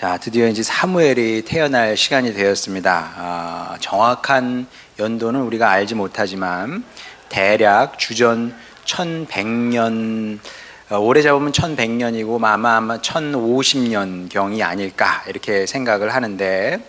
자, 드디어 이제 사무엘이 태어날 시간이 되었습니다. 정확한 연도는 우리가 알지 못하지만 대략 주전 1100년, 오래 잡으면 1100년이고 아마 1050년 경이 아닐까 이렇게 생각을 하는데,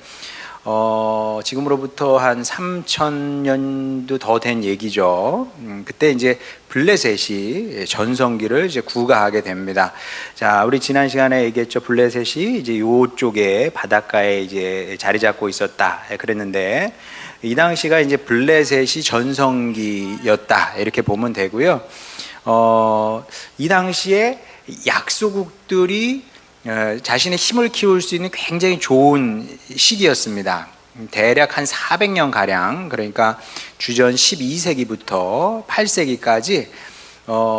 지금으로부터 한 3000년도 더 된 얘기죠. 그때 이제 블레셋이 전성기를 이제 구가하게 됩니다. 자, 우리 지난 시간에 얘기했죠. 블레셋이 이제 요쪽에 바닷가에 이제 자리 잡고 있었다 그랬는데, 이 당시가 이제 블레셋이 전성기였다 이렇게 보면 되고요. 이 당시에 약소국들이 자신의 힘을 키울 수 있는 굉장히 좋은 시기였습니다. 대략 한 400년 가량, 그러니까 주전 12세기부터 8세기까지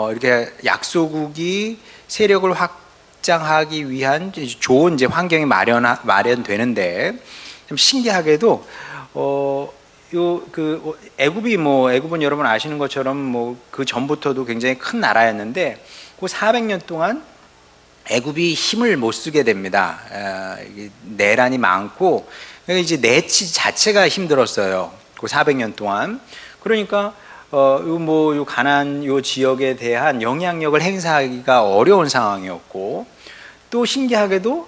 이렇게 약소국이 세력을 확장하기 위한 좋은 이제 환경이 마련되는데, 좀 신기하게도 애굽은 여러분 아시는 것처럼 그 전부터도 굉장히 큰 나라였는데, 그 400년 동안 애굽이 힘을 못 쓰게 됩니다. 내란이 많고, 이제 내치 자체가 힘들었어요. 그 400년 동안. 그러니까 요 가나안 요 지역에 대한 영향력을 행사하기가 어려운 상황이었고, 또 신기하게도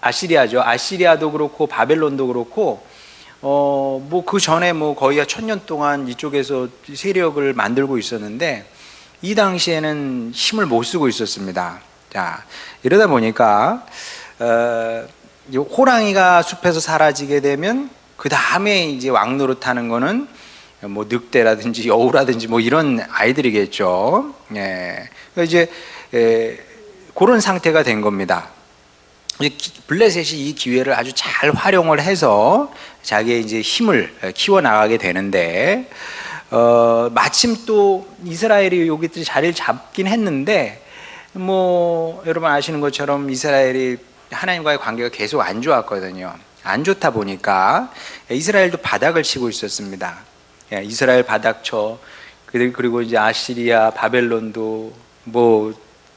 아시리아죠. 아시리아도 그렇고 바벨론도 그렇고, 그 전에 거의 1000년 동안 이쪽에서 세력을 만들고 있었는데, 이 당시에는 힘을 못 쓰고 있었습니다. 자, 이러다 보니까 호랑이가 숲에서 사라지게 되면 그 다음에 이제 왕노릇하는 거는 늑대라든지 여우라든지 이런 아이들이겠죠. 예. 이제 그런 상태가 된 겁니다. 블레셋이 이 기회를 아주 잘 활용을 해서 자기의 이제 힘을 키워 나가게 되는데, 마침 또 이스라엘이 여기 자리를 잡긴 했는데, 여러분 아시는 것처럼 이스라엘이 하나님과의 관계가 계속 안 좋았거든요. 안 좋다 보니까 이스라엘도 바닥을 치고 있었습니다. 이스라엘 바닥쳐, 그리고 이제 아시리아, 바벨론도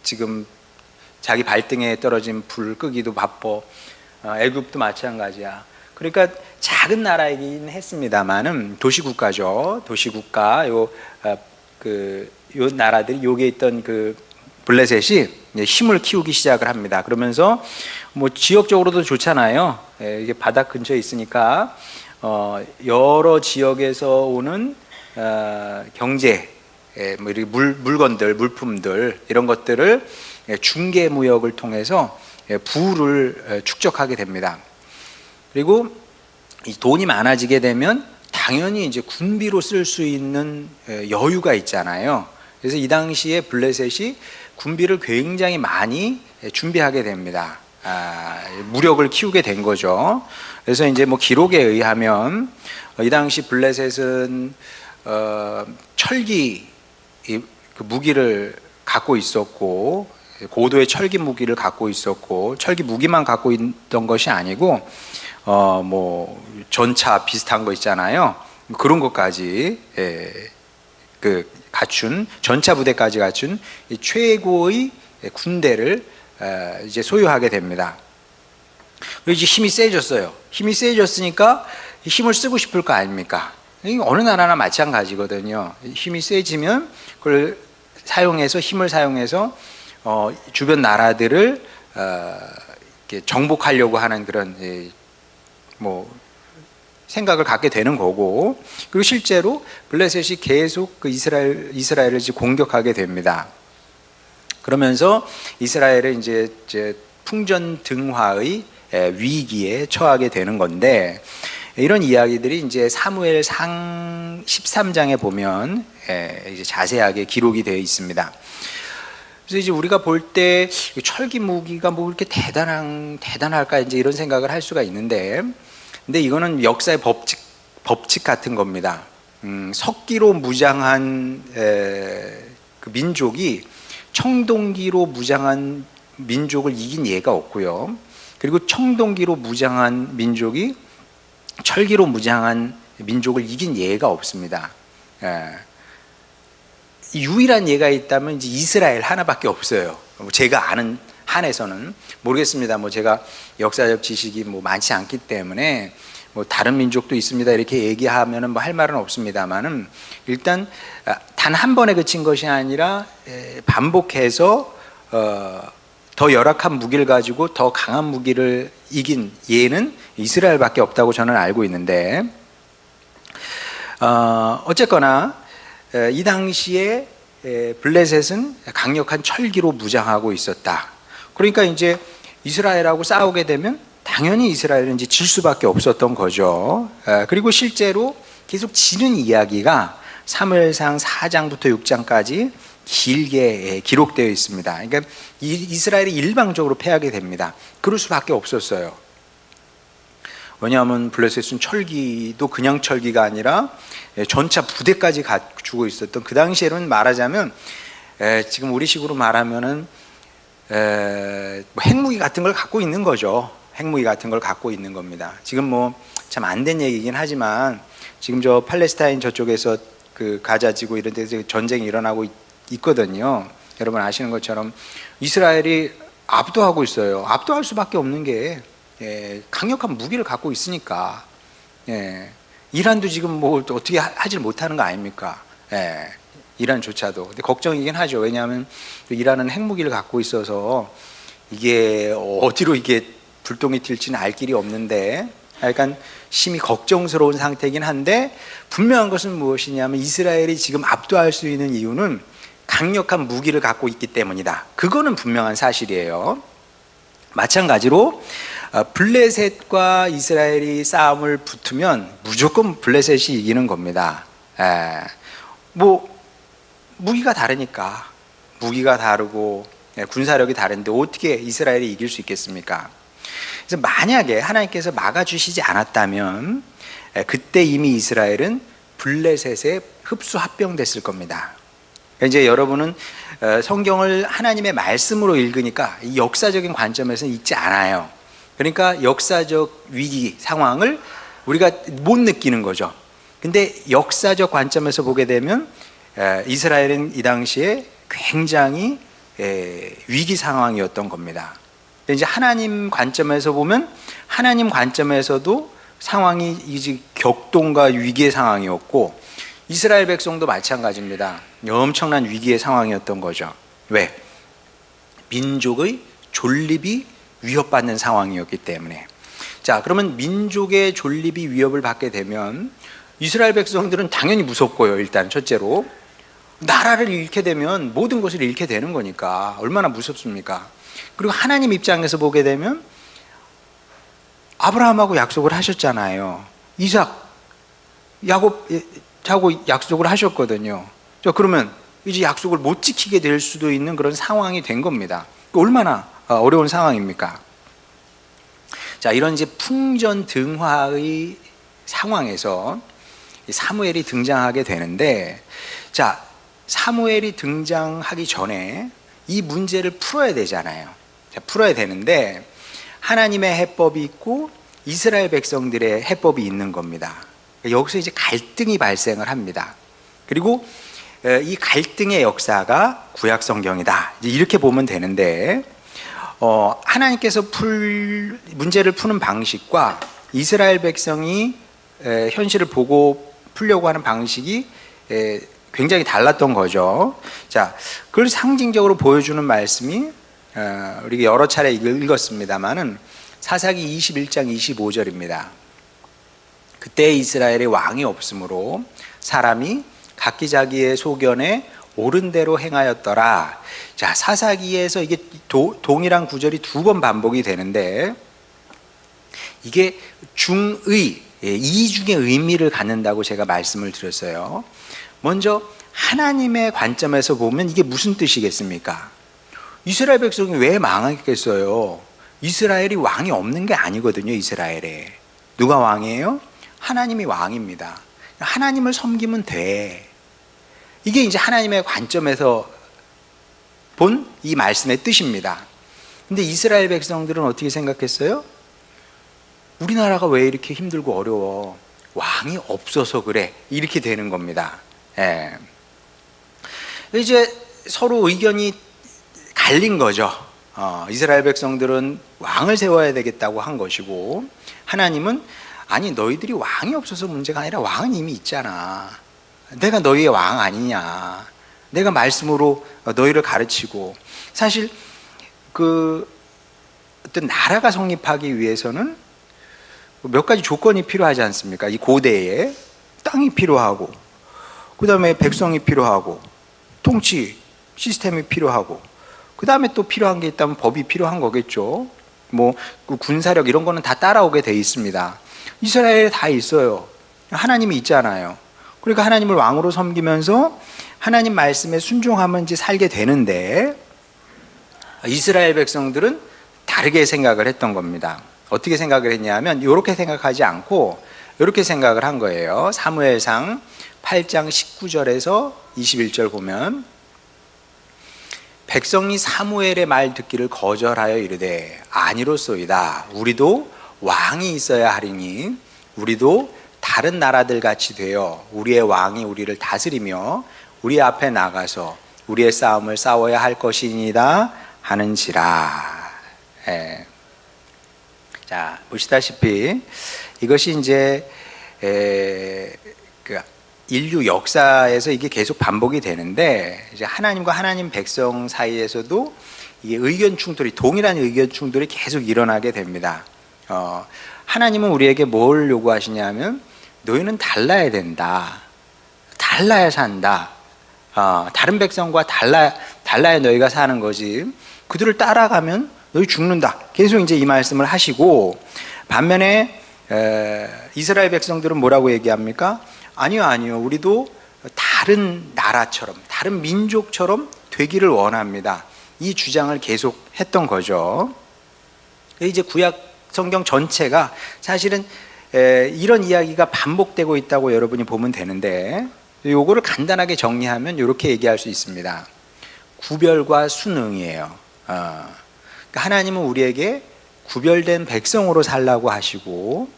지금 자기 발등에 떨어진 불 끄기도 바빠. 애굽도 마찬가지야. 그러니까 작은 나라이긴 했습니다만은 도시국가죠. 도시국가 요 나라들이 여기에 있던 그 블레셋이 힘을 키우기 시작을 합니다. 그러면서 지역적으로도 좋잖아요. 이게 바닥 근처에 있으니까 여러 지역에서 오는 경제, 이렇게 물건들, 물품들 이런 것들을 중개 무역을 통해서 부를 축적하게 됩니다. 그리고 이 돈이 많아지게 되면 당연히 이제 군비로 쓸 수 있는 여유가 있잖아요. 그래서 이 당시에 블레셋이 군비를 굉장히 많이 준비하게 됩니다. 무력을 키우게 된 거죠. 그래서 이제 기록에 의하면 이 당시 블레셋은 철기 그 무기를 갖고 있었고, 고도의 철기 무기를 갖고 있었고, 철기 무기만 갖고 있던 것이 아니고 전차 비슷한 거 있잖아요. 그런 것까지 갖춘, 전차 부대까지 갖춘 최고의 군대를 이제 소유하게 됩니다. 그리고 이제 힘이 세졌어요. 힘이 세졌으니까 힘을 쓰고 싶을 거 아닙니까? 어느 나라나 마찬가지거든요. 힘이 세지면 그걸 힘을 사용해서 주변 나라들을 이렇게 정복하려고 하는 그런 생각을 갖게 되는 거고, 그리고 실제로 블레셋이 계속 그 이스라엘을 이제 공격하게 됩니다. 그러면서 이스라엘은 이제 풍전등화의 위기에 처하게 되는 건데, 이런 이야기들이 이제 사무엘상 13장에 보면 이제 자세하게 기록이 되어 있습니다. 그래서 이제 우리가 볼 때 철기 무기가 이렇게 대단할까 이제 이런 생각을 할 수가 있는데, 근데 이거는 역사의 법칙 같은 겁니다. 석기로 무장한 그 민족이 청동기로 무장한 민족을 이긴 예가 없고요. 그리고 청동기로 무장한 민족이 철기로 무장한 민족을 이긴 예가 없습니다. 유일한 예가 있다면 이제 이스라엘 하나밖에 없어요. 제가 아는 한해서는 모르겠습니다. 뭐 제가 역사적 지식이 뭐 많지 않기 때문에 뭐 다른 민족도 있습니다 이렇게 얘기하면은 뭐 할 말은 없습니다만은 일단 단 한 번에 그친 것이 아니라 반복해서 더 열악한 무기를 가지고 더 강한 무기를 이긴 예는 이스라엘밖에 없다고 저는 알고 있는데, 어쨌거나 이 당시에 블레셋은 강력한 철기로 무장하고 있었다. 그러니까 이제 이스라엘하고 싸우게 되면 당연히 이스라엘은 이제 질 수밖에 없었던 거죠. 그리고 실제로 계속 지는 이야기가 사무엘상 4장부터 6장까지 길게 기록되어 있습니다. 그러니까 이스라엘이 일방적으로 패하게 됩니다. 그럴 수밖에 없었어요. 왜냐하면 블레셋은 철기도 그냥 철기가 아니라 전차 부대까지 갖추고 있었던, 그 당시에는 말하자면 지금 우리식으로 말하면은 뭐 핵무기 같은 걸 갖고 있는 거죠. 핵무기 같은 걸 갖고 있는 겁니다. 지금 뭐 참 안 된 얘기긴 하지만 지금 저 팔레스타인 저쪽에서 그 가자 지구 이런 데서 전쟁이 일어나고 있거든요. 여러분 아시는 것처럼 이스라엘이 압도하고 있어요. 압도할 수밖에 없는 게 강력한 무기를 갖고 있으니까. 이란도 지금 뭐 어떻게 하질 못하는 거 아닙니까? 이란조차도. 근데 걱정이긴 하죠. 왜냐하면 이란은 핵무기를 갖고 있어서 이게 어디로 이게 불똥이 튈지는 알 길이 없는데, 약간 심히 걱정스러운 상태이긴 한데, 분명한 것은 무엇이냐면 이스라엘이 지금 압도할 수 있는 이유는 강력한 무기를 갖고 있기 때문이다. 그거는 분명한 사실이에요. 마찬가지로 블레셋과 이스라엘이 싸움을 붙으면 무조건 블레셋이 이기는 겁니다. 뭐 무기가 다르니까, 무기가 다르고 군사력이 다른데 어떻게 이스라엘이 이길 수 있겠습니까? 그래서 만약에 하나님께서 막아주시지 않았다면 그때 이미 이스라엘은 블레셋에 흡수 합병됐을 겁니다. 이제 여러분은 성경을 하나님의 말씀으로 읽으니까 이 역사적인 관점에서는 읽지 않아요. 그러니까 역사적 위기 상황을 우리가 못 느끼는 거죠. 근데 역사적 관점에서 보게 되면 이스라엘은 이 당시에 굉장히 위기 상황이었던 겁니다. 이제 하나님 관점에서 보면 하나님 관점에서도 상황이 이제 격동과 위기의 상황이었고, 이스라엘 백성도 마찬가지입니다. 엄청난 위기의 상황이었던 거죠. 왜? 민족의 존립이 위협받는 상황이었기 때문에. 자, 그러면 민족의 존립이 위협을 받게 되면 이스라엘 백성들은 당연히 무섭고요. 일단 첫째로 나라를 잃게 되면 모든 것을 잃게 되는 거니까 얼마나 무섭습니까? 그리고 하나님 입장에서 보게 되면 아브라함하고 약속을 하셨잖아요. 이삭, 야곱하고 약속을 하셨거든요. 자, 그러면 이제 약속을 못 지키게 될 수도 있는 그런 상황이 된 겁니다. 얼마나 어려운 상황입니까? 자, 이런 이제 풍전등화의 상황에서 사무엘이 등장하게 되는데, 자, 사무엘이 등장하기 전에 이 문제를 풀어야 되잖아요. 자, 풀어야 되는데 하나님의 해법이 있고 이스라엘 백성들의 해법이 있는 겁니다. 여기서 이제 갈등이 발생을 합니다. 그리고 이 갈등의 역사가 구약 성경이다, 이렇게 보면 되는데, 하나님께서 문제를 푸는 방식과 이스라엘 백성이 현실을 보고 풀려고 하는 방식이 굉장히 달랐던 거죠. 자, 그걸 상징적으로 보여주는 말씀이 우리가 여러 차례 읽었습니다만은 사사기 21장 25절입니다. 그때 이스라엘에 왕이 없으므로 사람이 각기 자기의 소견에 옳은 대로 행하였더라. 자, 사사기에서 이게 동일한 구절이 두 번 반복이 되는데, 이게 중의, 이중의 의미를 갖는다고 제가 말씀을 드렸어요. 먼저 하나님의 관점에서 보면 이게 무슨 뜻이겠습니까? 이스라엘 백성이 왜 망하겠어요? 이스라엘이 왕이 없는 게 아니거든요. 이스라엘에 누가 왕이에요? 하나님이 왕입니다. 하나님을 섬기면 돼. 이게 이제 하나님의 관점에서 본 이 말씀의 뜻입니다. 근데 이스라엘 백성들은 어떻게 생각했어요? 우리나라가 왜 이렇게 힘들고 어려워? 왕이 없어서 그래. 이렇게 되는 겁니다. 이제 서로 의견이 갈린 거죠. 이스라엘 백성들은 왕을 세워야 되겠다고 한 것이고, 하나님은 아니 너희들이 왕이 없어서 문제가 아니라 왕은 이미 있잖아. 내가 너희의 왕 아니냐. 내가 말씀으로 너희를 가르치고. 사실 그 어떤 나라가 성립하기 위해서는 몇 가지 조건이 필요하지 않습니까? 이 고대에 땅이 필요하고, 그 다음에 백성이 필요하고, 통치 시스템이 필요하고, 그 다음에 또 필요한 게 있다면 법이 필요한 거겠죠. 뭐 군사력 이런 거는 다 따라오게 돼 있습니다. 이스라엘에 다 있어요. 하나님이 있잖아요. 그러니까 하나님을 왕으로 섬기면서 하나님 말씀에 순종하면 이제 살게 되는데, 이스라엘 백성들은 다르게 생각을 했던 겁니다. 어떻게 생각을 했냐면 이렇게 생각하지 않고 이렇게 생각을 한 거예요. 사무엘상 8장 19절에서 21절 보면, 백성이 사무엘의 말 듣기를 거절하여 이르되 아니로소이다. 우리도 왕이 있어야 하리니 우리도 다른 나라들 같이 되어 우리의 왕이 우리를 다스리며 우리 앞에 나가서 우리의 싸움을 싸워야 할 것이니이다 하는지라. 자, 보시다시피 이것이 이제 그 인류 역사에서 이게 계속 반복이 되는데, 이제 하나님과 하나님 백성 사이에서도 이게 의견 충돌이, 동일한 의견 충돌이 계속 일어나게 됩니다. 하나님은 우리에게 뭘 요구하시냐면 너희는 달라야 된다. 달라야 산다. 다른 백성과 달라야 너희가 사는 거지. 그들을 따라가면 너희 죽는다. 계속 이제 이 말씀을 하시고, 반면에 이스라엘 백성들은 뭐라고 얘기합니까? 아니요. 우리도 다른 나라처럼, 다른 민족처럼 되기를 원합니다. 이 주장을 계속 했던 거죠. 이제 구약 성경 전체가 사실은 이런 이야기가 반복되고 있다고 여러분이 보면 되는데, 요거를 간단하게 정리하면 이렇게 얘기할 수 있습니다. 구별과 순응이에요. 그러니까 하나님은 우리에게 구별된 백성으로 살라고 하시고,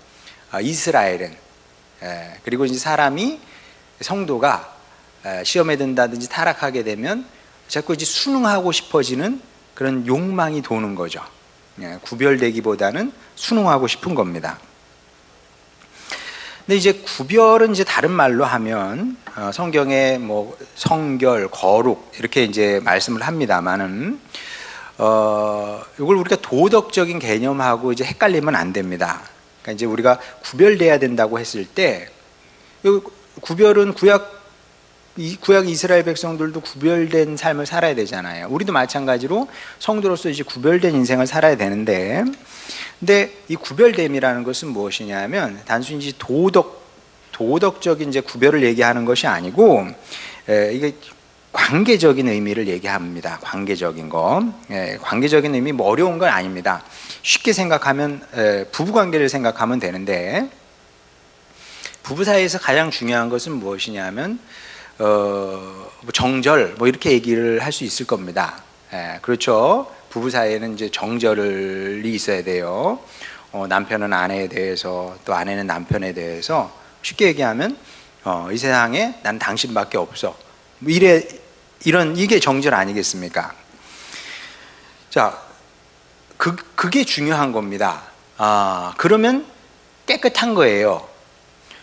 이스라엘은, 그리고 이제 사람이, 성도가 시험에 든다든지 타락하게 되면 자꾸 이제 순응하고 싶어지는 그런 욕망이 도는 거죠. 구별되기보다는 순응하고 싶은 겁니다. 근데 이제 구별은 이제 다른 말로 하면 성경에 뭐 성결, 거룩 이렇게 이제 말씀을 합니다만은, 이걸 우리가 도덕적인 개념하고 이제 헷갈리면 안 됩니다. 그러니까 이제 우리가 구별돼야 된다고 했을 때, 구별은 구약 이스라엘 백성들도 구별된 삶을 살아야 되잖아요. 우리도 마찬가지로 성도로서 이제 구별된 인생을 살아야 되는데, 근데 이 구별됨이라는 것은 무엇이냐면 단순히 이제 도덕적인 이제 구별을 얘기하는 것이 아니고, 이게 관계적인 의미를 얘기합니다. 관계적인 거. 관계적인 의미 뭐 어려운 건 아닙니다. 쉽게 생각하면 부부 관계를 생각하면 되는데, 부부 사이에서 가장 중요한 것은 무엇이냐면 뭐 정절 뭐 이렇게 얘기를 할 수 있을 겁니다. 그렇죠. 부부 사이에는 이제 정절이 있어야 돼요. 남편은 아내에 대해서, 또 아내는 남편에 대해서. 쉽게 얘기하면 이 세상에 난 당신밖에 없어. 이게 정절 아니겠습니까? 자, 그게 중요한 겁니다. 그러면 깨끗한 거예요.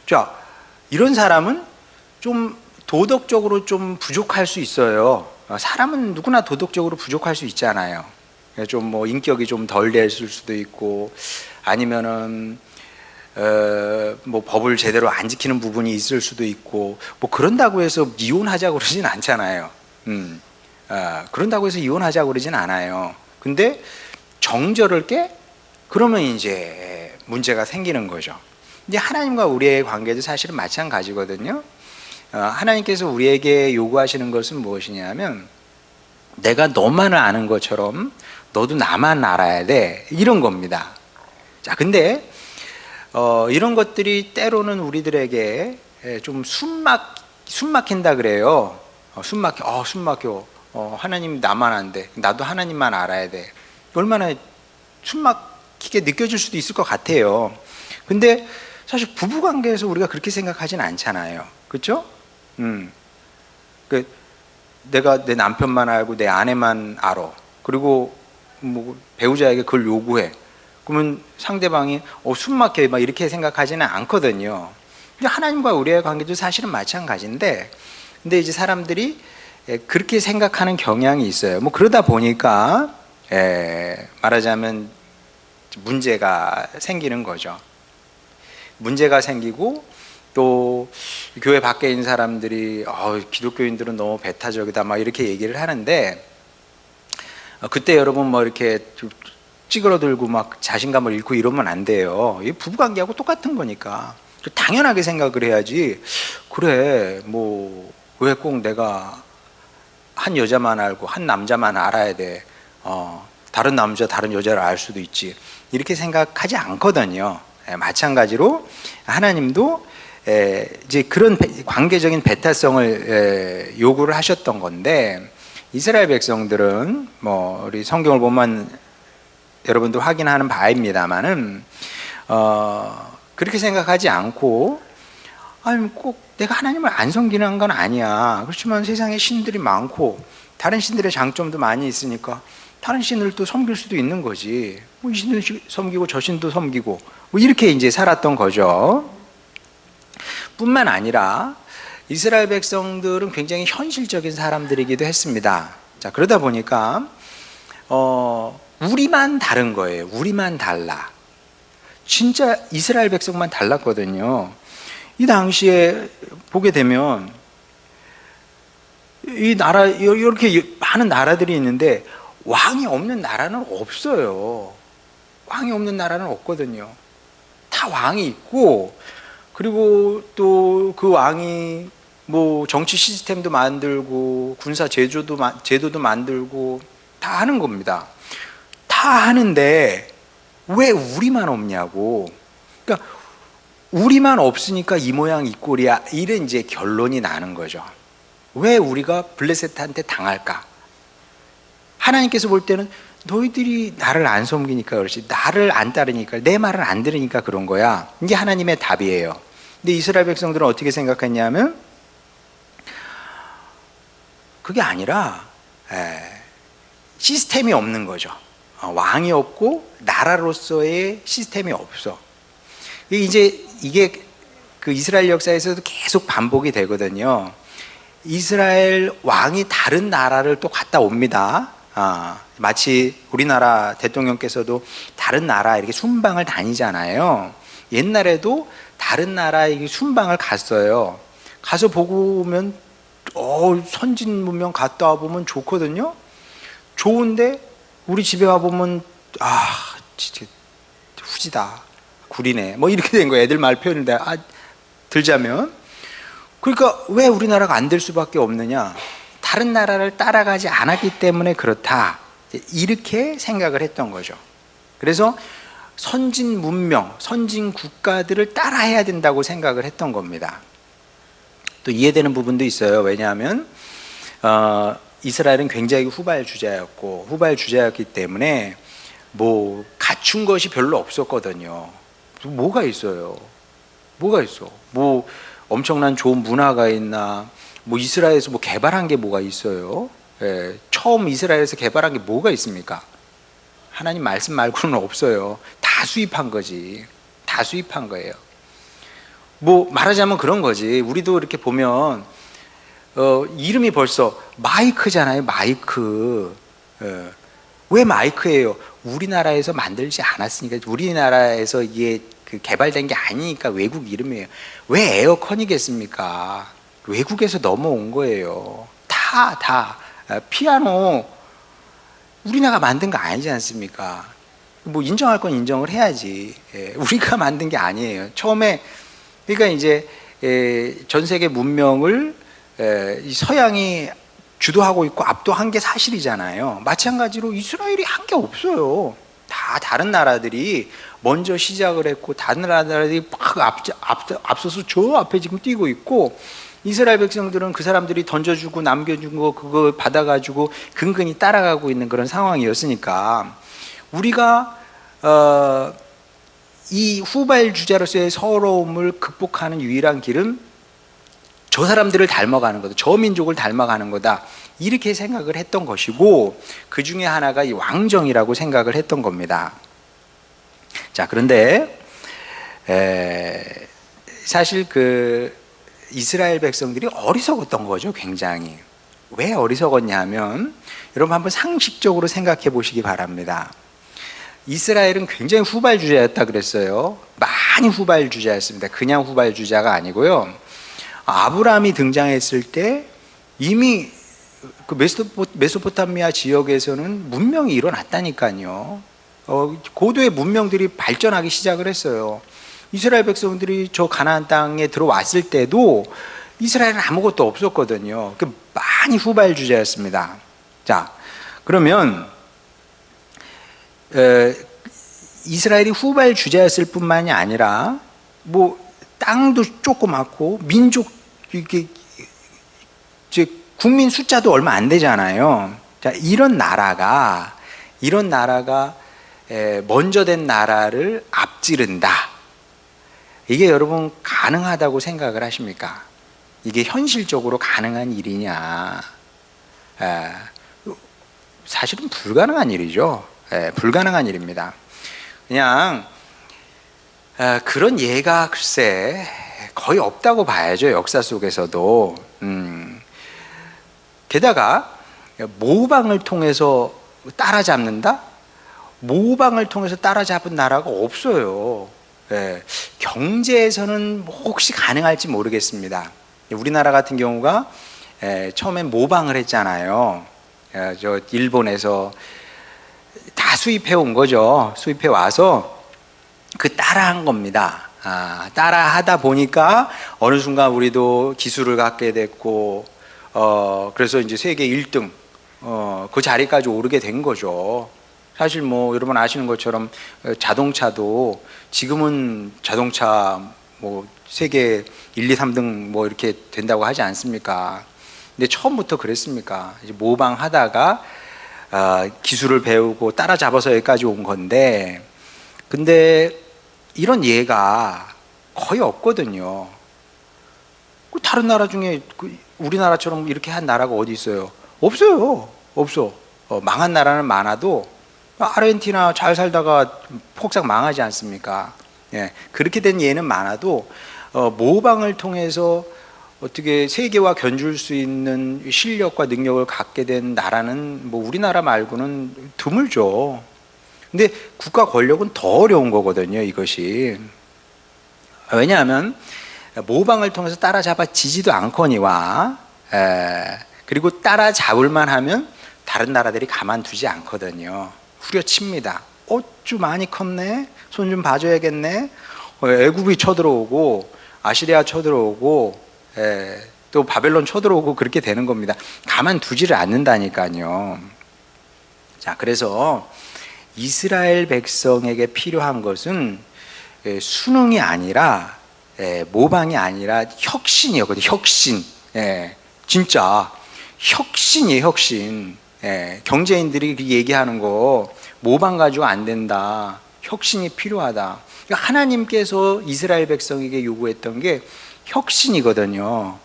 자, 이런 사람은 좀 도덕적으로 좀 부족할 수 있어요. 사람은 누구나 도덕적으로 부족할 수 있잖아요. 좀 뭐 인격이 좀 덜 됐을 수도 있고, 아니면은 뭐 법을 제대로 안 지키는 부분이 있을 수도 있고, 뭐 그런다고 해서 이혼하자고 그러진 않잖아요. 그런다고 해서 이혼하자고 그러진 않아요. 근데 정절을 깨? 그러면 이제 문제가 생기는 거죠. 이제 하나님과 우리의 관계도 사실은 마찬가지거든요. 하나님께서 우리에게 요구하시는 것은 무엇이냐면, 내가 너만을 아는 것처럼 너도 나만 알아야 돼, 이런 겁니다. 자, 근데 이런 것들이 때로는 우리들에게 좀 숨막힌다 그래요. 숨 막혀. 하나님 나만 안 돼. 나도 하나님만 알아야 돼. 얼마나 숨막히게 느껴질 수도 있을 것 같아요. 근데 사실 부부관계에서 우리가 그렇게 생각하진 않잖아요. 그렇죠? 내가 내 남편만 알고 내 아내만 알아. 그리고 뭐 배우자에게 그걸 요구해. 그러면 상대방이 숨 막혀 막 이렇게 생각하지는 않거든요. 근데 하나님과 우리의 관계도 사실은 마찬가지인데, 근데 이제 사람들이 그렇게 생각하는 경향이 있어요. 뭐 그러다 보니까 말하자면 문제가 생기는 거죠. 문제가 생기고, 또 교회 밖에 있는 사람들이 기독교인들은 너무 배타적이다 막 이렇게 얘기를 하는데, 그때 여러분 뭐 이렇게 찌그러들고 막 자신감을 잃고 이러면 안 돼요. 이 부부관계하고 똑같은 거니까 당연하게 생각을 해야지. 그래, 뭐 왜 꼭 내가 한 여자만 알고 한 남자만 알아야 돼. 다른 남자 다른 여자를 알 수도 있지, 이렇게 생각하지 않거든요. 마찬가지로 하나님도 이제 그런 관계적인 배타성을 요구를 하셨던 건데, 이스라엘 백성들은 뭐 우리 성경을 보면 여러분도 확인하는 바입니다만은 그렇게 생각하지 않고, 아니 꼭 내가 하나님을 안 섬기는 건 아니야. 그렇지만 세상에 신들이 많고 다른 신들의 장점도 많이 있으니까 다른 신을 또 섬길 수도 있는 거지. 뭐 이 신도 섬기고 저 신도 섬기고 뭐 이렇게 이제 살았던 거죠. 뿐만 아니라 이스라엘 백성들은 굉장히 현실적인 사람들이기도 했습니다. 자, 그러다 보니까 우리만 다른 거예요. 우리만 달라. 진짜 이스라엘 백성만 달랐거든요. 이 당시에 보게 되면 이 나라, 이렇게 많은 나라들이 있는데 왕이 없는 나라는 없어요. 왕이 없는 나라는 없거든요. 다 왕이 있고, 그리고 또 그 왕이 뭐 정치 시스템도 만들고 군사 제도도 만들고 다 하는 겁니다. 다 하는데 왜 우리만 없냐고. 그러니까 우리만 없으니까 이 모양 이 꼴이야, 이런 이제 결론이 나는 거죠. 왜 우리가 블레셋한테 당할까? 하나님께서 볼 때는 너희들이 나를 안 섬기니까 그렇지, 나를 안 따르니까, 내 말을 안 들으니까 그런 거야. 이게 하나님의 답이에요. 근데 이스라엘 백성들은 어떻게 생각했냐면, 그게 아니라 시스템이 없는 거죠. 왕이 없고 나라로서의 시스템이 없어. 이게 그 이스라엘 역사에서도 계속 반복이 되거든요. 이스라엘 왕이 다른 나라를 또 갔다 옵니다. 마치 우리나라 대통령께서도 다른 나라 이렇게 순방을 다니잖아요. 옛날에도 다른 나라에 순방을 갔어요. 가서 보고 오면 선진 문명 갔다 와보면 좋거든요. 좋은데 우리 집에 와보면 진짜 후지다, 구리네, 뭐 이렇게 된 거예요. 애들 말 표현을 들자면. 그러니까 왜 우리나라가 안 될 수밖에 없느냐, 다른 나라를 따라가지 않았기 때문에 그렇다, 이렇게 생각을 했던 거죠. 그래서 선진 문명, 선진 국가들을 따라해야 된다고 생각을 했던 겁니다. 또 이해되는 부분도 있어요. 왜냐하면 이스라엘은 굉장히 후발주자였기 때문에 뭐 갖춘 것이 별로 없었거든요. 뭐가 있어요? 뭐가 있어? 뭐 엄청난 좋은 문화가 있나? 뭐 이스라엘에서 뭐 개발한 게 뭐가 있어요? 처음 이스라엘에서 개발한 게 뭐가 있습니까? 하나님 말씀 말고는 없어요. 다 수입한 거지. 다 수입한 거예요. 뭐 말하자면 그런 거지. 우리도 이렇게 보면 이름이 벌써 마이크잖아요. 마이크. 왜 마이크예요? 우리나라에서 만들지 않았으니까, 우리나라에서 이게 개발된 게 아니니까 외국 이름이에요. 왜 에어컨이겠습니까? 외국에서 넘어온 거예요. 다 피아노 우리나라가 만든 거 아니지 않습니까? 뭐 인정할 건 인정을 해야지. 우리가 만든 게 아니에요. 처음에 그러니까 이제 전 세계 문명을 이 서양이 주도하고 있고 압도한 게 사실이잖아요. 마찬가지로 이스라엘이 한 게 없어요. 다 다른 나라들이 먼저 시작을 했고, 다른 나라들이 막 앞서서 저 앞에 지금 뛰고 있고, 이스라엘 백성들은 그 사람들이 던져주고 남겨준 거 그거 받아가지고 근근히 따라가고 있는 그런 상황이었으니까, 우리가 이 후발주자로서의 서러움을 극복하는 유일한 길은 저 사람들을 닮아가는 거다, 저 민족을 닮아가는 거다, 이렇게 생각을 했던 것이고, 그 중에 하나가 이 왕정이라고 생각을 했던 겁니다. 자, 그런데 사실 그 이스라엘 백성들이 어리석었던 거죠. 굉장히. 왜 어리석었냐 하면, 여러분 한번 상식적으로 생각해 보시기 바랍니다. 이스라엘은 굉장히 후발주자였다 그랬어요. 많이 후발주자였습니다. 그냥 후발주자가 아니고요, 아브라함이 등장했을 때 이미 그 메소포타미아 지역에서는 문명이 일어났다니까요. 고도의 문명들이 발전하기 시작을 했어요. 이스라엘 백성들이 저 가나안 땅에 들어왔을 때도 이스라엘은 아무것도 없었거든요. 많이 후발주자였습니다. 자, 그러면 이스라엘이 후발주자였을 뿐만이 아니라 뭐 땅도 조그맣고 민족 이게 이제 국민 숫자도 얼마 안 되잖아요. 자, 이런 나라가 먼저 된 나라를 앞지른다. 이게 여러분 가능하다고 생각을 하십니까? 이게 현실적으로 가능한 일이냐? 사실은 불가능한 일이죠. 불가능한 일입니다. 그냥 그런 예가 글쎄 거의 없다고 봐야죠. 역사 속에서도. 게다가 모방을 통해서 따라잡는다? 모방을 통해서 따라잡은 나라가 없어요. 경제에서는 혹시 가능할지 모르겠습니다. 우리나라 같은 경우가 처음엔 모방을 했잖아요. 저 일본에서 다 수입해 온 거죠. 수입해 와서 그 따라한 겁니다. 따라하다 보니까 어느 순간 우리도 기술을 갖게 됐고, 그래서 이제 세계 1등 그 자리까지 오르게 된 거죠. 사실 뭐 여러분 아시는 것처럼 자동차도 지금은 자동차 뭐 세계 1, 2, 3등 뭐 이렇게 된다고 하지 않습니까? 근데 처음부터 그랬습니까? 이제 모방하다가 기술을 배우고 따라잡아서 여기까지 온 건데, 근데 이런 예가 거의 없거든요. 다른 나라 중에 우리나라처럼 이렇게 한 나라가 어디 있어요? 없어요. 없어. 망한 나라는 많아도 아르헨티나 잘 살다가 폭삭 망하지 않습니까? 예, 그렇게 된 예는 많아도 모방을 통해서 어떻게 세계와 견줄 수 있는 실력과 능력을 갖게 된 나라는 뭐 우리나라 말고는 드물죠. 근데 국가 권력은 더 어려운 거거든요, 이것이. 왜냐하면 모방을 통해서 따라잡아지지도 않거니와, 그리고 따라잡을만 하면 다른 나라들이 가만두지 않거든요. 후려칩니다. 어쭈 많이 컸네, 손 좀 봐줘야겠네. 애굽이 쳐들어오고 아시리아 쳐들어오고 또 바벨론 쳐들어오고 그렇게 되는 겁니다. 가만두지를 않는다니까요. 자, 그래서 이스라엘 백성에게 필요한 것은 수능이 아니라 모방이 아니라 혁신이었거든요. 혁신. 진짜 혁신이에요. 혁신. 경제인들이 얘기하는 거 모방 가지고 안 된다. 혁신이 필요하다. 그러니까 하나님께서 이스라엘 백성에게 요구했던 게 혁신이거든요.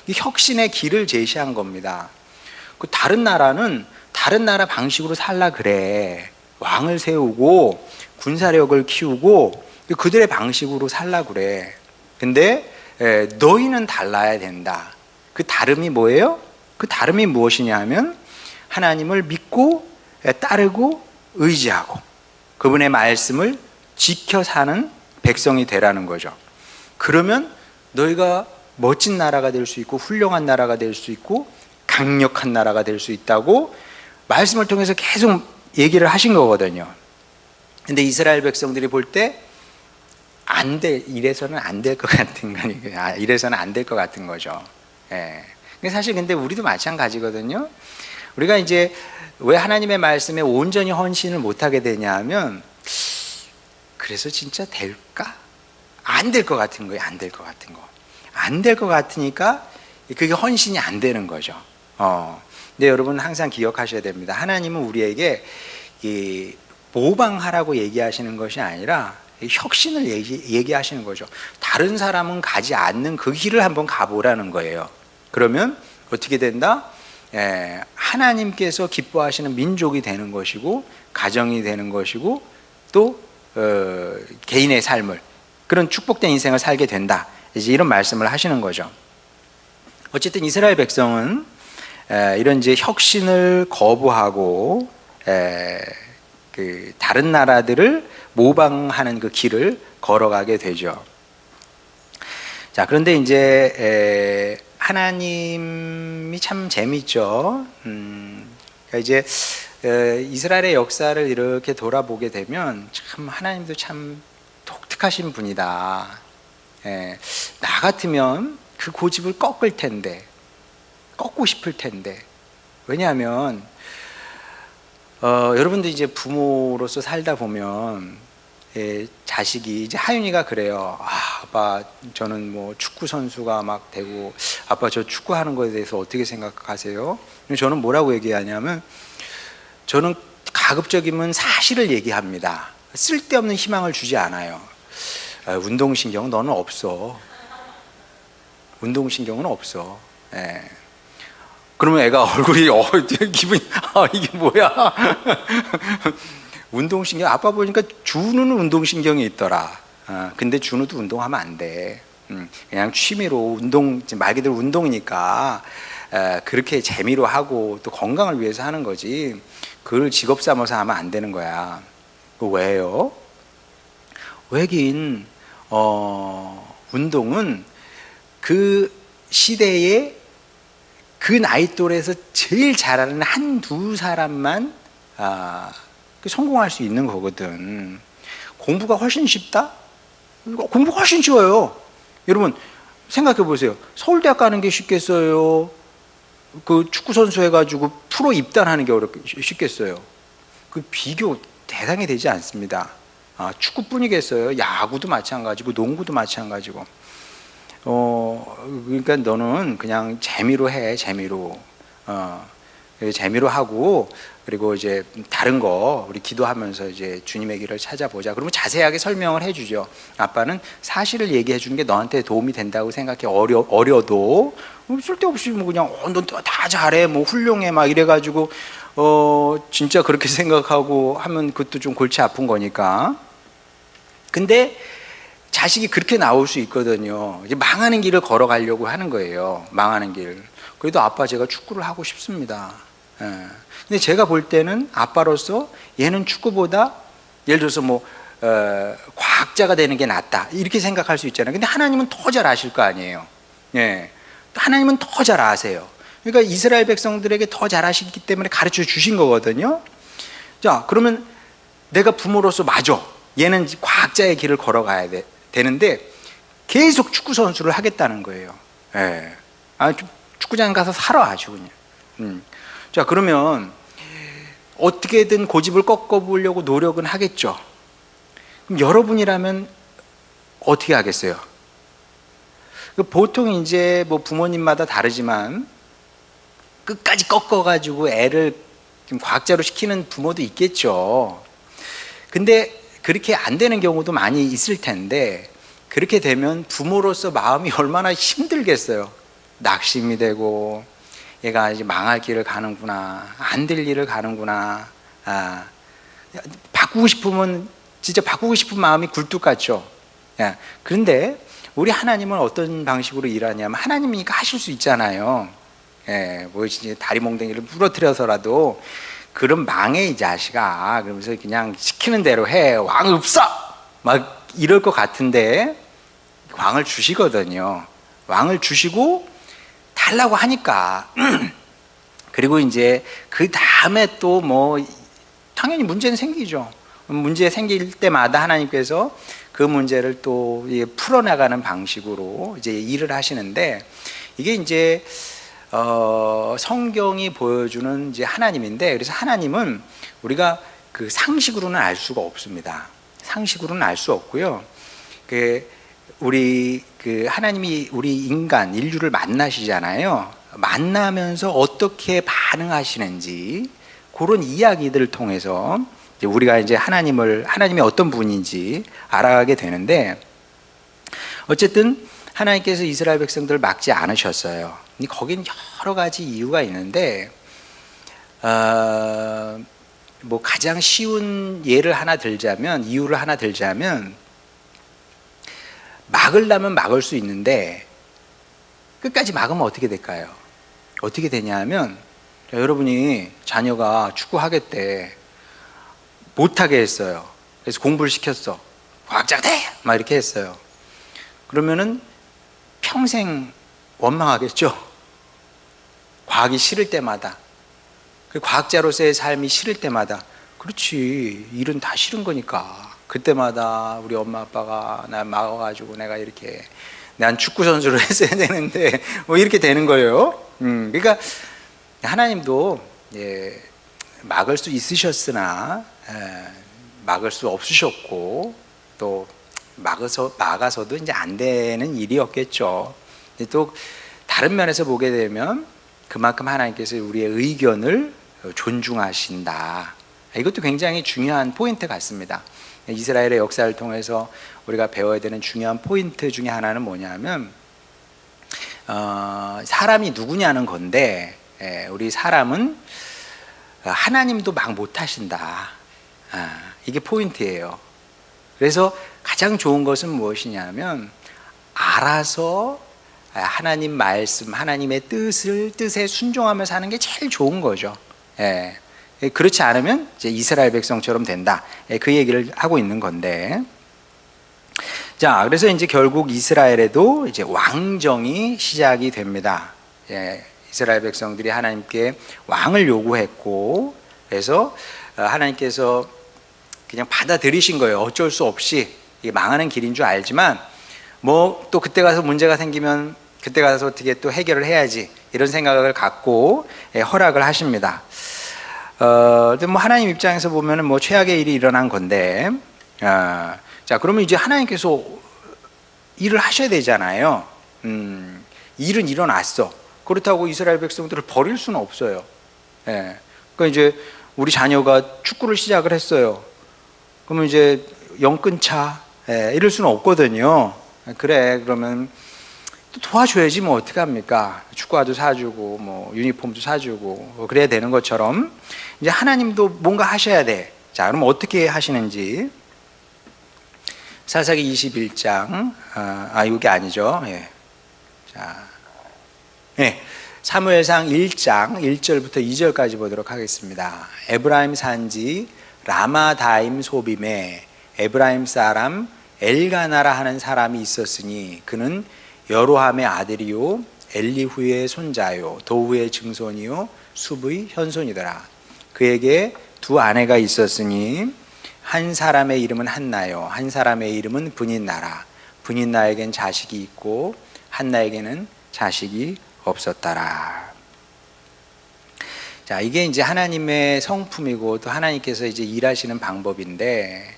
혁신의 길을 제시한 겁니다. 다른 나라는 다른 나라 방식으로 살라 그래. 왕을 세우고 군사력을 키우고 그들의 방식으로 살라 그래. 근데 너희는 달라야 된다. 그 다름이 뭐예요? 그 다름이 무엇이냐 하면 하나님을 믿고 따르고 의지하고 그분의 말씀을 지켜 사는 백성이 되라는 거죠. 그러면 너희가 멋진 나라가 될 수 있고 훌륭한 나라가 될 수 있고 강력한 나라가 될 수 있다고 말씀을 통해서 계속 얘기를 하신 거거든요. 근데 이스라엘 백성들이 볼 때 안 돼, 이래서는 안 될 것 같은 거니까, 이래서는 안 될 것 같은 거죠. 사실 근데 우리도 마찬가지거든요. 우리가 이제 왜 하나님의 말씀에 온전히 헌신을 못하게 되냐 하면, 그래서 진짜 될까? 안 될 것 같은 거예요. 안 될 것 같은 거. 안 될 것 같으니까 그게 헌신이 안 되는 거죠. 근데 여러분 항상 기억하셔야 됩니다. 하나님은 우리에게 이 모방하라고 얘기하시는 것이 아니라 혁신을 얘기하시는 거죠. 다른 사람은 가지 않는 그 길을 한번 가보라는 거예요. 그러면 어떻게 된다? 하나님께서 기뻐하시는 민족이 되는 것이고 가정이 되는 것이고 또 개인의 삶을 그런 축복된 인생을 살게 된다. 이제 이런 말씀을 하시는 거죠. 어쨌든 이스라엘 백성은 이런 이제 혁신을 거부하고 그 다른 나라들을 모방하는 그 길을 걸어가게 되죠. 자, 그런데 이제 하나님이 참 재미있죠. 그러니까 이제 이스라엘의 역사를 이렇게 돌아보게 되면 참 하나님도 참 독특하신 분이다. 나 같으면 그 고집을 꺾을 텐데, 꺾고 싶을 텐데. 왜냐하면 여러분들 이제 부모로서 살다 보면 자식이 이제 하윤이가 그래요. 아빠 저는 뭐 축구 선수가 막 되고 아빠 저 축구하는 거에 대해서 어떻게 생각하세요? 저는 뭐라고 얘기하냐면 저는 가급적이면 사실을 얘기합니다. 쓸데없는 희망을 주지 않아요. 운동신경은 너는 없어. 운동신경은 없어. 그러면 애가 얼굴이 기분이 이게 뭐야? 운동신경 아빠 보니까 준우는 운동신경이 있더라. 근데 준우도 운동하면 안 돼. 그냥 취미로 운동 말 그대로 운동이니까 그렇게 재미로 하고 또 건강을 위해서 하는 거지. 그걸 직업 삼아서 하면 안 되는 거야. 왜요? 왜긴 운동은 그 시대에 그 나이 또래에서 제일 잘하는 한두 사람만 성공할 수 있는 거거든. 공부가 훨씬 쉽다? 공부가 훨씬 쉬워요. 여러분 생각해 보세요. 서울대학 가는 게 쉽겠어요? 그 축구선수 해가지고 프로 입단하는 게 쉽겠어요? 그 비교 대상이 되지 않습니다. 축구뿐이겠어요? 야구도 마찬가지고 농구도 마찬가지고. 그러니까 너는 그냥 재미로 해. 재미로 하고, 그리고 이제 다른 거 우리 기도하면서 이제 주님의 길을 찾아보자. 그러면 자세하게 설명을 해주죠. 아빠는 사실을 얘기해 주는 게 너한테 도움이 된다고 생각해. 어려도 쓸데없이 뭐 그냥 너 다 잘해, 뭐 훌륭해 막 이래가지고 진짜 그렇게 생각하고 하면 그것도 좀 골치 아픈 거니까. 근데 자식이 그렇게 나올 수 있거든요. 이제 망하는 길을 걸어가려고 하는 거예요. 망하는 길. 그래도 아빠 제가 축구를 하고 싶습니다. 근데 제가 볼 때는 아빠로서 얘는 축구보다 예를 들어서 뭐 과학자가 되는 게 낫다 이렇게 생각할 수 있잖아요. 근데 하나님은 더 잘 아실 거 아니에요. 하나님은 더 잘 아세요. 그러니까 이스라엘 백성들에게 더 잘 아시기 때문에 가르쳐 주신 거거든요. 자, 그러면 내가 부모로서 맞아. 얘는 과학자의 길을 걸어가야 되는데 계속 축구 선수를 하겠다는 거예요. 축구장 가서 살아 아주 그냥. 자, 그러면 어떻게든 고집을 꺾어보려고 노력은 하겠죠. 그럼 여러분이라면 어떻게 하겠어요? 보통 이제 뭐 부모님마다 다르지만 끝까지 꺾어가지고 애를 과학자로 시키는 부모도 있겠죠. 근데 그렇게 안 되는 경우도 많이 있을 텐데 그렇게 되면 부모로서 마음이 얼마나 힘들겠어요. 낙심이 되고 얘가 이제 망할 길을 가는구나, 안 될 일을 가는구나. 바꾸고 싶으면 진짜 바꾸고 싶은 마음이 굴뚝 같죠. 그런데 우리 하나님은 어떤 방식으로 일하냐면 하나님이니까 하실 수 있잖아요. 뭐 이제 다리 몽둥이를 부러뜨려서라도 그런 망해 이 자식아 그러면서 그냥 시키는 대로 해. 왕 없어! 막 이럴 것 같은데 왕을 주시거든요. 왕을 주시고 달라고 하니까 그리고 이제 그 다음에 또 뭐 당연히 문제는 생기죠. 문제 생길 때마다 하나님께서 그 문제를 또 풀어나가는 방식으로 이제 일을 하시는데 이게 이제 성경이 보여주는 이제 하나님인데 그래서 하나님은 우리가 그 상식으로는 알 수가 없습니다. 상식으로는 알 수 없고요. 우리 하나님이 우리 인간 인류를 만나시잖아요. 만나면서 어떻게 반응하시는지 그런 이야기들을 통해서 우리가 이제 하나님이 어떤 분인지 알아가게 되는데 어쨌든 하나님께서 이스라엘 백성들을 막지 않으셨어요. 거기는 여러 가지 이유가 있는데, 뭐 가장 쉬운 이유를 하나 들자면, 막으려면 막을 수 있는데 끝까지 막으면 어떻게 될까요? 어떻게 되냐면, 여러분이 자녀가 축구하겠대. 못하게 했어요. 그래서 공부를 시켰어. 과학자가 돼! 막 이렇게 했어요. 그러면은 평생 원망하겠죠? 과학이 싫을 때마다, 과학자로서의 삶이 싫을 때마다. 그렇지, 일은 다 싫은 거니까. 그때마다 우리 엄마 아빠가 날 막아가지고 내가 이렇게, 난 축구 선수를 했어야 되는데 뭐 이렇게 되는 거예요. 그러니까 하나님도 막을 수 있으셨으나 막을 수 없으셨고, 또 막아서도 이제 안 되는 일이었겠죠. 또 다른 면에서 보게 되면 그만큼 하나님께서 우리의 의견을 존중하신다. 이것도 굉장히 중요한 포인트 같습니다. 이스라엘의 역사를 통해서 우리가 배워야 되는 중요한 포인트 중에 하나는 뭐냐면, 사람이 누구냐는 건데, 우리 사람은 하나님도 막 못하신다. 이게 포인트예요. 그래서 가장 좋은 것은 무엇이냐면, 알아서 하나님 말씀, 하나님의 뜻에 순종하며 사는 게 제일 좋은 거죠. 그렇지 않으면 이제 이스라엘 백성처럼 된다. 그 얘기를 하고 있는 건데, 자, 그래서 이제 결국 이스라엘에도 이제 왕정이 시작이 됩니다. 이스라엘 백성들이 하나님께 왕을 요구했고, 그래서 하나님께서 그냥 받아들이신 거예요. 어쩔 수 없이. 이게 망하는 길인 줄 알지만, 뭐 또 그때 가서 문제가 생기면 그때 가서 어떻게 또 해결을 해야지, 이런 생각을 갖고 허락을 하십니다. 뭐 하나님 입장에서 보면은 뭐 최악의 일이 일어난 건데, 자, 그러면 이제 하나님께서 일을 하셔야 되잖아요. 일은 일어났어. 그렇다고 이스라엘 백성들을 버릴 수는 없어요. 그러니까 이제 우리 자녀가 축구를 시작을 했어요. 그러면 이제 영 끊자, 이럴 수는 없거든요. 그래, 그러면 또 도와줘야지 뭐 어떡합니까? 축구화도 사주고 뭐 유니폼도 사주고 그래야 되는 것처럼 이제 하나님도 뭔가 하셔야 돼. 자, 그럼 어떻게 하시는지 사사기 21장, 이게 아니죠. 자, 사무엘상 1장 1절부터 2절까지 보도록 하겠습니다. 에브라임 산지 라마다임 소빔에 에브라임 사람 엘가나라 하는 사람이 있었으니 그는 여로함의 아들이요 엘리후의 손자요 도후의 증손이요 숲의 현손이더라. 그에게 두 아내가 있었으니 한 사람의 이름은 한나요, 한 사람의 이름은 브닛나라. 브닛나에겐 자식이 있고 한나에게는 자식이 없었더라. 자, 이게 이제 하나님의 성품이고 또 하나님께서 이제 일하시는 방법인데,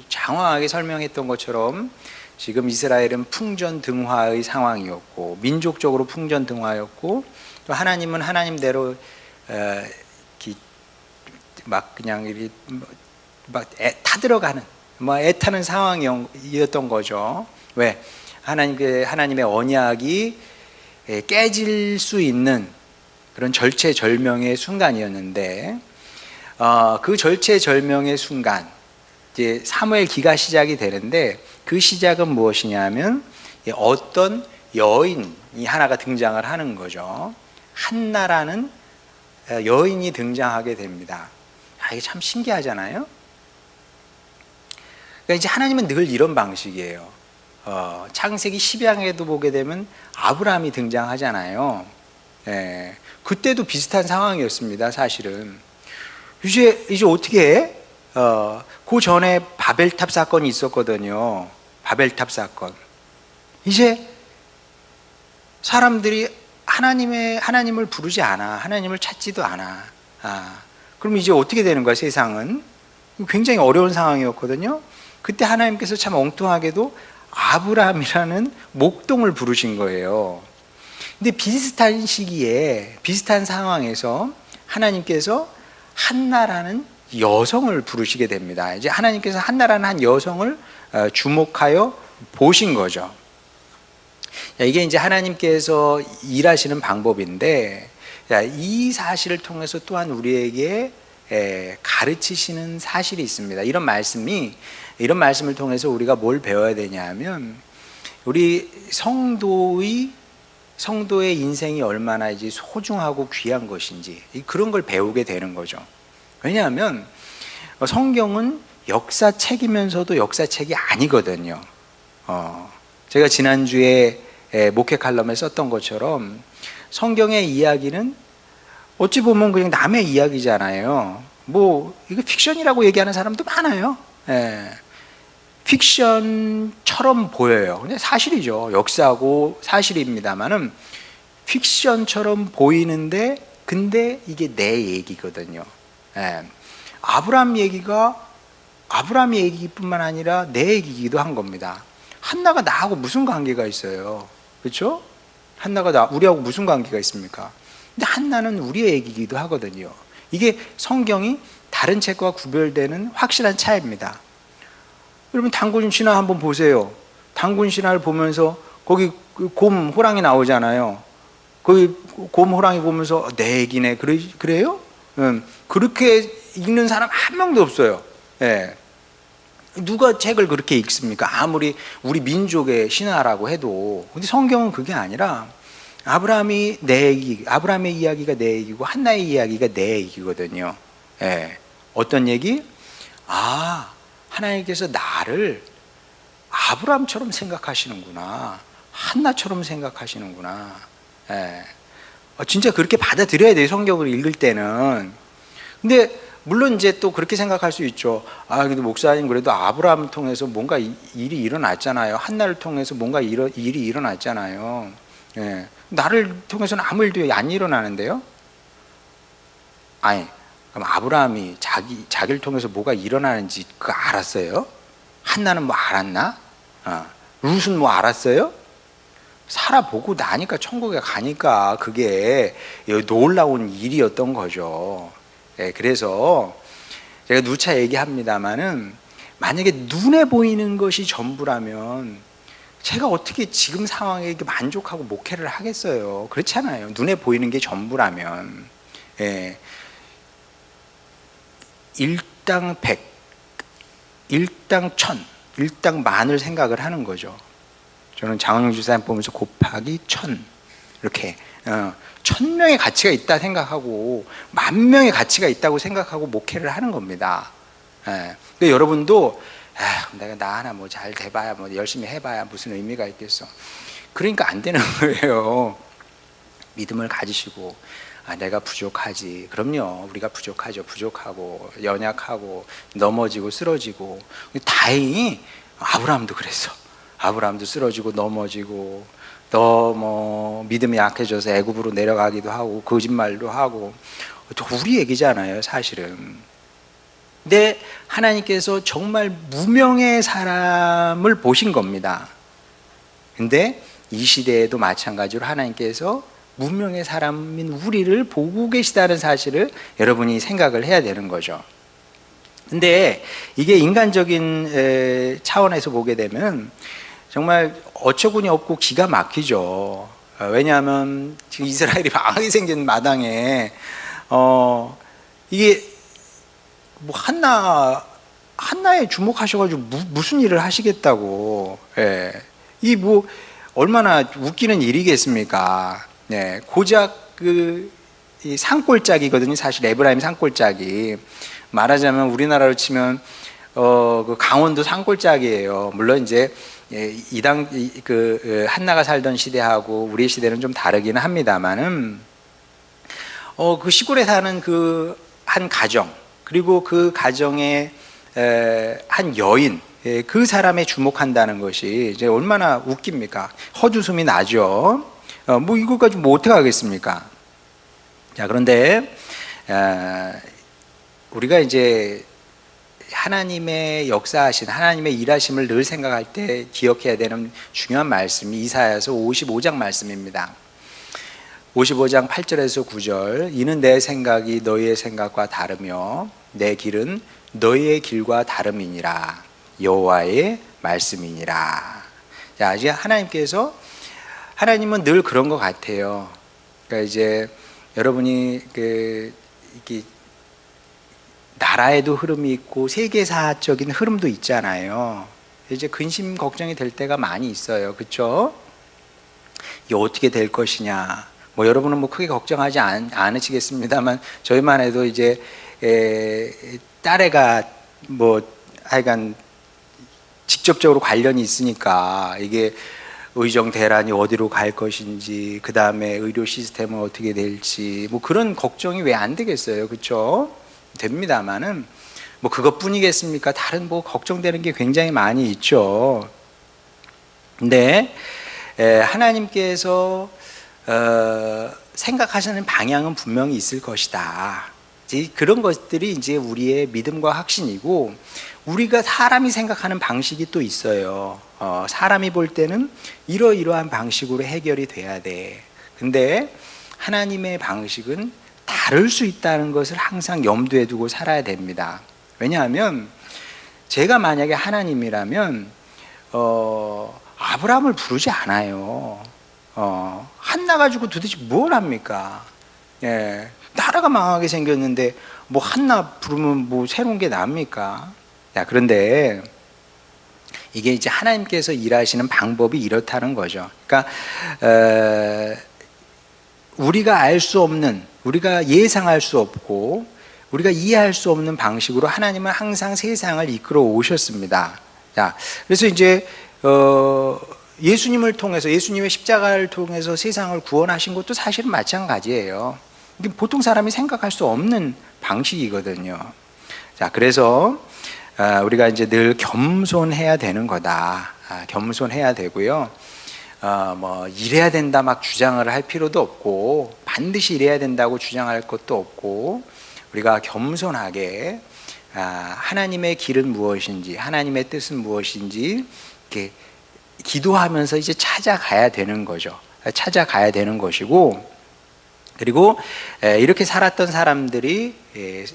장황하게 설명했던 것처럼 지금 이스라엘은 풍전등화의 상황이었고, 민족적으로 풍전등화였고, 또 하나님은 하나님대로 막 그냥 이렇게 막 타들어가는, 뭐 애타는 상황이었던 거죠. 왜? 하나님의 언약이 깨질 수 있는 그런 절체절명의 순간이었는데, 그 절체절명의 순간, 이제 사무엘 기가 시작이 되는데, 그 시작은 무엇이냐면 어떤 여인이 하나가 등장을 하는 거죠. 한나라는 여인이 등장하게 됩니다. 이게 참 신기하잖아요. 그러니까 이제 하나님은 늘 이런 방식이에요. 창세기 10장에도 보게 되면 아브라함이 등장하잖아요. 그때도 비슷한 상황이었습니다. 사실은 이제 어떻게 해? 그 전에 바벨탑 사건이 있었거든요. 바벨탑 사건. 이제 사람들이 하나님을 부르지 않아. 하나님을 찾지도 않아. 그럼 이제 어떻게 되는 거야, 세상은? 굉장히 어려운 상황이었거든요. 그때 하나님께서 참 엉뚱하게도 아브라함이라는 목동을 부르신 거예요. 근데 비슷한 시기에, 비슷한 상황에서 하나님께서 한나라는 여성을 부르시게 됩니다. 이제 하나님께서 한나라는 한 여성을 주목하여 보신 거죠. 이게 이제 하나님께서 일하시는 방법인데, 이 사실을 통해서 또한 우리에게 가르치시는 사실이 있습니다. 이런 말씀을 통해서 우리가 뭘 배워야 되냐면, 우리 성도의 인생이 얼마나 이제 소중하고 귀한 것인지, 그런 걸 배우게 되는 거죠. 왜냐하면 성경은 역사책이면서도 역사책이 아니거든요. 제가 지난주에 목회 칼럼에 썼던 것처럼 성경의 이야기는 어찌 보면 그냥 남의 이야기잖아요. 뭐 이거 픽션이라고 얘기하는 사람도 많아요. 픽션처럼 보여요. 근데 사실이죠. 역사고 사실입니다만은 픽션처럼 보이는데, 근데 이게 내 얘기거든요. 아브라함 얘기뿐만 아니라 내 얘기이기도 한 겁니다. 한나가 나하고 무슨 관계가 있어요? 그렇죠? 한나가 우리하고 무슨 관계가 있습니까? 근데 한나는 우리의 얘기이기도 하거든요. 이게 성경이 다른 책과 구별되는 확실한 차이입니다. 여러분 단군 신화 한번 보세요. 단군 신화를 보면서 거기 곰, 호랑이 나오잖아요. 거기 곰, 호랑이 보면서 내 얘기네 그래요? 그렇게 읽는 사람 한 명도 없어요. 누가 책을 그렇게 읽습니까? 아무리 우리 민족의 신화라고 해도. 근데 성경은 그게 아니라 아브라함의 이야기가 내 얘기고 한나의 이야기가 내 얘기거든요. 어떤 얘기? 하나님께서 나를 아브라함처럼 생각하시는구나, 한나처럼 생각하시는구나. 진짜 그렇게 받아들여야 돼요, 성경을 읽을 때는. 근데 물론 이제 또 그렇게 생각할 수 있죠. 그래도 목사님, 그래도 아브라함을 통해서 뭔가 일이 일어났잖아요. 한나를 통해서 뭔가 일이 일어났잖아요. 나를 통해서는 아무 일도 안 일어나는데요? 그럼 아브라함이 자기를 통해서 뭐가 일어나는지 그거 알았어요? 한나는 뭐 알았나? 룻은 뭐 알았어요? 살아보고 나니까, 천국에 가니까 그게 놀라운 일이었던 거죠. 그래서 제가 누차 얘기합니다마는, 만약에 눈에 보이는 것이 전부라면 제가 어떻게 지금 상황에 이렇게 만족하고 목회를 하겠어요? 그렇잖아요. 눈에 보이는 게 전부라면. 일당 100, 일당 1000, 일당 만을 생각을 하는 거죠. 저는 장원영 주사님 보면서 곱하기 1000 이렇게 1000명의 가치가 있다 생각하고 10,000명의 가치가 있다고 생각하고 목회를 하는 겁니다. 그러니까 여러분도 내가 나 하나 뭐 잘 돼봐야, 뭐 열심히 해봐야 무슨 의미가 있겠어. 그러니까 안 되는 거예요. 믿음을 가지시고, 내가 부족하지. 그럼요, 우리가 부족하죠. 부족하고 연약하고 넘어지고 쓰러지고. 다행히 아브라함도 그랬어. 아브라함도 쓰러지고 넘어지고, 또 믿음이 약해져서 애굽으로 내려가기도 하고 거짓말도 하고. 또 우리 얘기잖아요, 사실은. 근데 하나님께서 정말 무명의 사람을 보신 겁니다. 근데 이 시대에도 마찬가지로 하나님께서 무명의 사람인 우리를 보고 계시다는 사실을 여러분이 생각을 해야 되는 거죠. 근데 이게 인간적인 차원에서 보게 되면 정말 어처구니 없고 기가 막히죠. 왜냐하면 지금 이스라엘이 망하게 생긴 마당에 이게 뭐 한나에 주목하셔가지고 무슨 일을 하시겠다고. 이 뭐 얼마나 웃기는 일이겠습니까? 고작 이 산골짜기거든요. 사실 에브라임 산골짜기. 말하자면 우리나라로 치면 그 강원도 산골짜기예요. 물론 이제 한나가 살던 시대하고 우리 시대는 좀 다르기는 합니다만은 그 시골에 사는 그 한 가정, 그리고 그 가정의 한 여인, 그 사람에 주목한다는 것이 이제 얼마나 웃깁니까? 헛웃음이 나죠. 뭐 이거 가지고 뭐 어떻게 하겠습니까? 자, 그런데 우리가 이제 하나님의 역사하신, 하나님의 일하심을 늘 생각할 때 기억해야 되는 중요한 말씀이 이사야서 55장 말씀입니다. 55장 8절에서 9절. 이는 내 생각이 너희의 생각과 다르며 내 길은 너희의 길과 다름이니라. 여호와의 말씀이니라. 자, 이제 하나님께서 하나님은 늘 그런 것 같아요. 그러니까 이제 여러분이 이게 나라에도 흐름이 있고 세계사적인 흐름도 있잖아요. 이제 근심 걱정이 될 때가 많이 있어요. 그렇죠? 이게 어떻게 될 것이냐. 뭐 여러분은 뭐 크게 걱정하지 않으시겠습니다만 저희만 해도 이제 딸애가 뭐 하여간 직접적으로 관련이 있으니까 이게 의정 대란이 어디로 갈 것인지, 그 다음에 의료 시스템은 어떻게 될지, 뭐 그런 걱정이 왜 안 되겠어요, 그렇죠? 됩니다만은 뭐 그것뿐이겠습니까? 다른 뭐 걱정되는 게 굉장히 많이 있죠. 근데 하나님께서 생각하시는 방향은 분명히 있을 것이다. 그런 것들이 이제 우리의 믿음과 확신이고, 우리가 사람이 생각하는 방식이 또 있어요. 사람이 볼 때는 이러이러한 방식으로 해결이 돼야 돼. 근데 하나님의 방식은 다를 수 있다는 것을 항상 염두에 두고 살아야 됩니다. 왜냐하면 제가 만약에 하나님이라면 아브라함을 부르지 않아요. 한나 가지고 도대체 뭘 합니까? 예, 나라가 망하게 생겼는데 뭐 한나 부르면 뭐 새로운 게 납니까? 자, 그런데 이게 이제 하나님께서 일하시는 방법이 이렇다는 거죠. 그러니까 우리가 알 수 없는, 우리가 예상할 수 없고 우리가 이해할 수 없는 방식으로 하나님은 항상 세상을 이끌어 오셨습니다. 자, 그래서 이제 예수님을 통해서, 예수님의 십자가를 통해서 세상을 구원하신 것도 사실은 마찬가지예요. 이게 보통 사람이 생각할 수 없는 방식이거든요. 자, 그래서 우리가 이제 늘 겸손해야 되는 거다. 겸손해야 되고요. 뭐 이래야 된다 막 주장을 할 필요도 없고, 반드시 이래야 된다고 주장할 것도 없고, 우리가 겸손하게 하나님의 길은 무엇인지, 하나님의 뜻은 무엇인지 이렇게 기도하면서 이제 찾아가야 되는 거죠. 찾아가야 되는 것이고, 그리고 이렇게 살았던 사람들이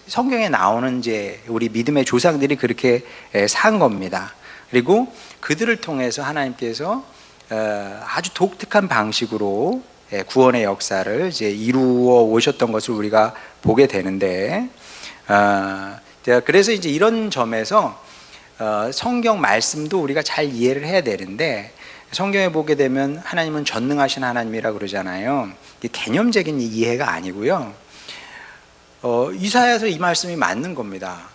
성경에 나오는 이제 우리 믿음의 조상들이 그렇게 산 겁니다. 그리고 그들을 통해서 하나님께서 아주 독특한 방식으로 구원의 역사를 이제 이루어 오셨던 것을 우리가 보게 되는데, 그래서 이제 이런 점에서 성경 말씀도 우리가 잘 이해를 해야 되는데, 성경에 보게 되면 하나님은 전능하신 하나님이라고 그러잖아요. 이게 개념적인 이해가 아니고요. 이사야서 이 말씀이 맞는 겁니다.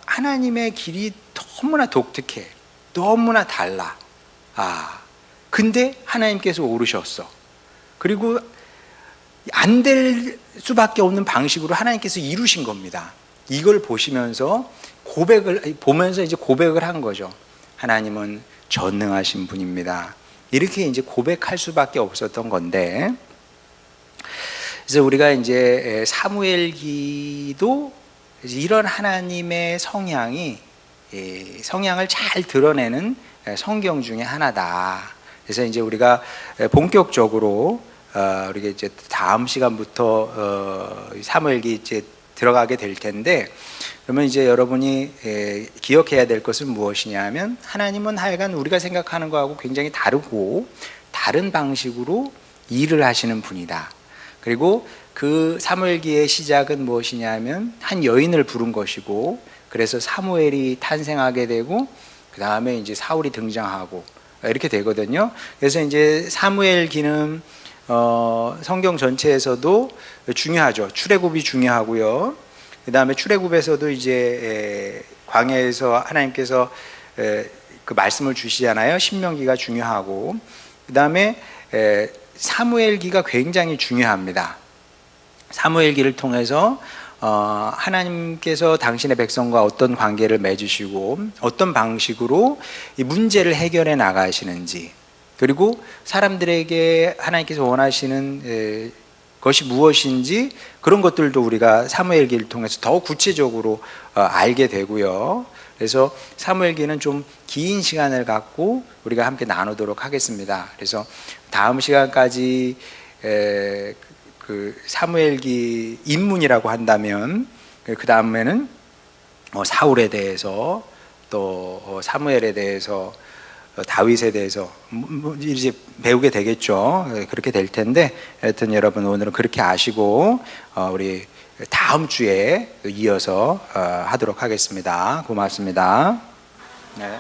하나님의 길이 너무나 독특해. 너무나 달라. 근데 하나님께서 오르셨어. 그리고 안 될 수밖에 없는 방식으로 하나님께서 이루신 겁니다. 이걸 보시면서 보면서 이제 고백을 한 거죠. 하나님은 전능하신 분입니다. 이렇게 이제 고백할 수밖에 없었던 건데, 그래서 우리가 이제 사무엘기도 이런 하나님의 성향을 잘 드러내는 성경 중에 하나다. 그래서 이제 우리가 본격적으로 우리가 이제 다음 시간부터 사무엘기 이제 들어가게 될 텐데, 그러면 이제 여러분이 기억해야 될 것은 무엇이냐면, 하나님은 하여간 우리가 생각하는 거하고 굉장히 다르고 다른 방식으로 일을 하시는 분이다. 그리고 그 사무엘기의 시작은 무엇이냐면 한 여인을 부른 것이고, 그래서 사무엘이 탄생하게 되고 그 다음에 이제 사울이 등장하고 이렇게 되거든요. 그래서 이제 사무엘기는 성경 전체에서도 중요하죠. 출애굽이 중요하고요. 그 다음에 출애굽에서도 이제 광야에서 하나님께서 그 말씀을 주시잖아요. 신명기가 중요하고, 그 다음에 사무엘기가 굉장히 중요합니다. 사무엘기를 통해서 하나님께서 당신의 백성과 어떤 관계를 맺으시고 어떤 방식으로 이 문제를 해결해 나가시는지, 그리고 사람들에게 하나님께서 원하시는 것이 무엇인지, 그런 것들도 우리가 사무엘기를 통해서 더 구체적으로 알게 되고요. 그래서 사무엘기는 좀 긴 시간을 갖고 우리가 함께 나누도록 하겠습니다. 그래서 다음 시간까지 그 사무엘기 입문이라고 한다면, 그 다음에는 사울에 대해서 또 사무엘에 대해서 다윗에 대해서 이제 배우게 되겠죠. 그렇게 될 텐데 하여튼 여러분 오늘은 그렇게 아시고 우리 다음 주에 이어서 하도록 하겠습니다. 고맙습니다. 네.